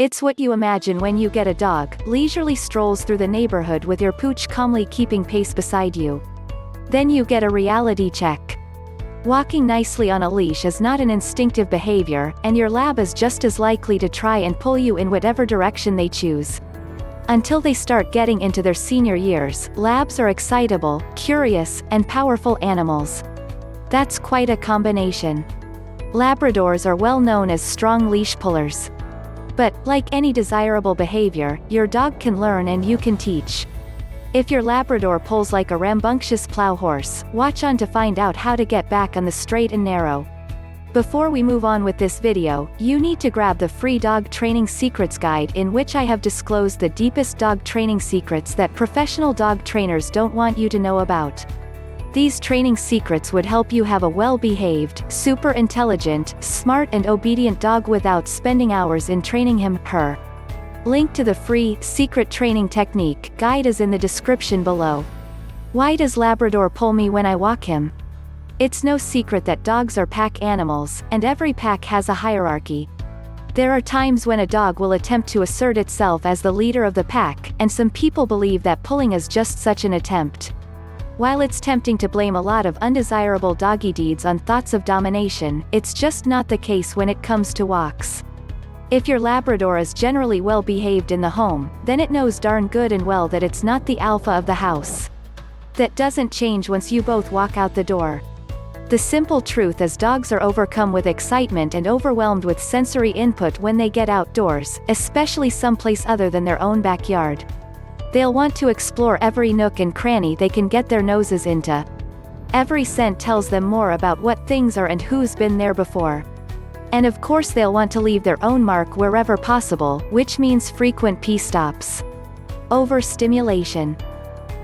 It's what you imagine when you get a dog, leisurely strolls through the neighborhood with your pooch calmly keeping pace beside you. Then you get a reality check. Walking nicely on a leash is not an instinctive behavior, and your lab is just as likely to try and pull you in whatever direction they choose. Until they start getting into their senior years, labs are excitable, curious, and powerful animals. That's quite a combination. Labradors are well known as strong leash pullers. But, like any desirable behavior, your dog can learn and you can teach. If your Labrador pulls like a rambunctious plough horse, watch on to find out how to get back on the straight and narrow. Before we move on with this video, you need to grab the free Dog Training Secrets Guide, in which I have disclosed the deepest dog training secrets that professional dog trainers don't want you to know about. These training secrets would help you have a well-behaved, super intelligent, smart and obedient dog without spending hours in training him/her. Link to the free Secret Training Technique guide is in the description below. Why does Labrador pull me when I walk him? It's no secret that dogs are pack animals, and every pack has a hierarchy. There are times when a dog will attempt to assert itself as the leader of the pack, and some people believe that pulling is just such an attempt. While it's tempting to blame a lot of undesirable doggy deeds on thoughts of domination, it's just not the case when it comes to walks. If your Labrador is generally well behaved in the home, then it knows darn good and well that it's not the alpha of the house. That doesn't change once you both walk out the door. The simple truth is dogs are overcome with excitement and overwhelmed with sensory input when they get outdoors, especially someplace other than their own backyard. They'll want to explore every nook and cranny they can get their noses into. Every scent tells them more about what things are and who's been there before. And of course they'll want to leave their own mark wherever possible, which means frequent pee stops. Overstimulation.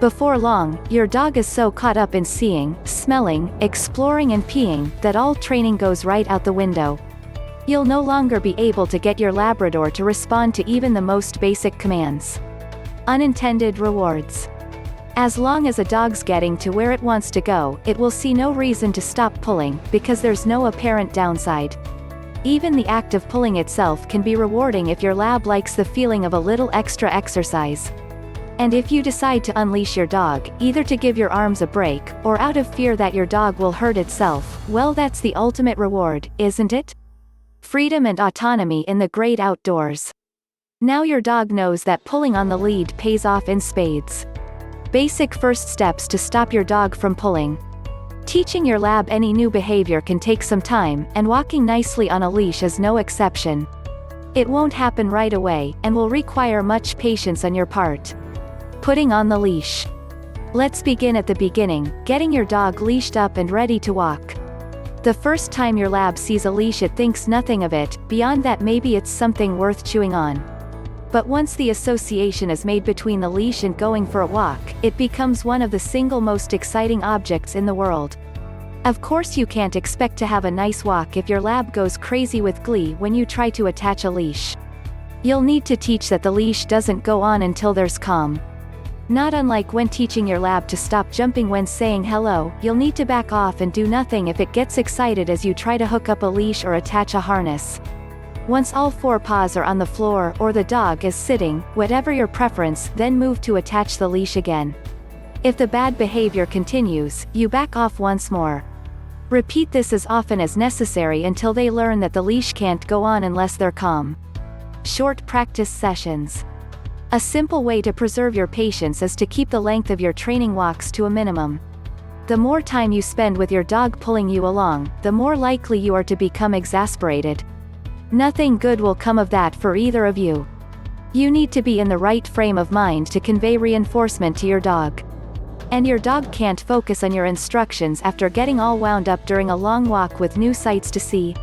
Before long, your dog is so caught up in seeing, smelling, exploring and peeing, that all training goes right out the window. You'll no longer be able to get your Labrador to respond to even the most basic commands. Unintended rewards. As long as a dog's getting to where it wants to go, it will see no reason to stop pulling, because there's no apparent downside. Even the act of pulling itself can be rewarding if your lab likes the feeling of a little extra exercise. And if you decide to unleash your dog, either to give your arms a break, or out of fear that your dog will hurt itself, well, that's the ultimate reward, isn't it? Freedom and autonomy in the great outdoors. Now your dog knows that pulling on the lead pays off in spades. Basic first steps to stop your dog from pulling. Teaching your lab any new behavior can take some time, and walking nicely on a leash is no exception. It won't happen right away, and will require much patience on your part. Putting on the leash. Let's begin at the beginning, getting your dog leashed up and ready to walk. The first time your lab sees a leash it thinks nothing of it, beyond that maybe it's something worth chewing on. But once the association is made between the leash and going for a walk, it becomes one of the single most exciting objects in the world. Of course you can't expect to have a nice walk if your lab goes crazy with glee when you try to attach a leash. You'll need to teach that the leash doesn't go on until there's calm. Not unlike when teaching your lab to stop jumping when saying hello, you'll need to back off and do nothing if it gets excited as you try to hook up a leash or attach a harness. Once all four paws are on the floor or the dog is sitting, whatever your preference, then move to attach the leash again. If the bad behavior continues, you back off once more. Repeat this as often as necessary until they learn that the leash can't go on unless they're calm. Short practice sessions. A simple way to preserve your patience is to keep the length of your training walks to a minimum. The more time you spend with your dog pulling you along, the more likely you are to become exasperated. Nothing good will come of that for either of you. You need to be in the right frame of mind to convey reinforcement to your dog. And your dog can't focus on your instructions after getting all wound up during a long walk with new sights to see.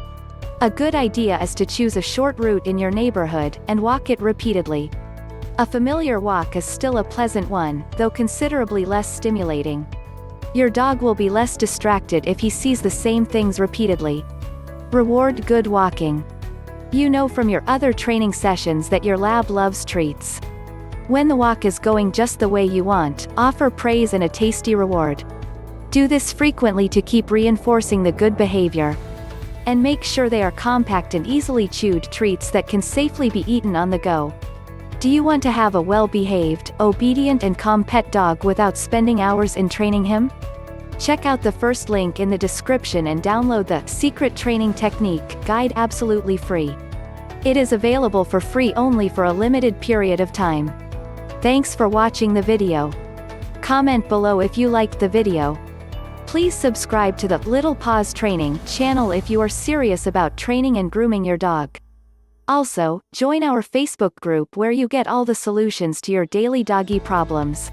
A good idea is to choose a short route in your neighborhood, and walk it repeatedly. A familiar walk is still a pleasant one, though considerably less stimulating. Your dog will be less distracted if he sees the same things repeatedly. Reward good walking. You know from your other training sessions that your lab loves treats. When the walk is going just the way you want, offer praise and a tasty reward. Do this frequently to keep reinforcing the good behavior. And make sure they are compact and easily chewed treats that can safely be eaten on the go. Do you want to have a well-behaved, obedient and calm pet dog without spending hours in training him? Check out the first link in the description and download the Secret Training Technique Guide absolutely free. It is available for free only for a limited period of time. Thanks for watching the video. Comment below if you liked the video. Please subscribe to the Little Paws Training channel if you are serious about training and grooming your dog. Also, join our Facebook group where you get all the solutions to your daily doggy problems.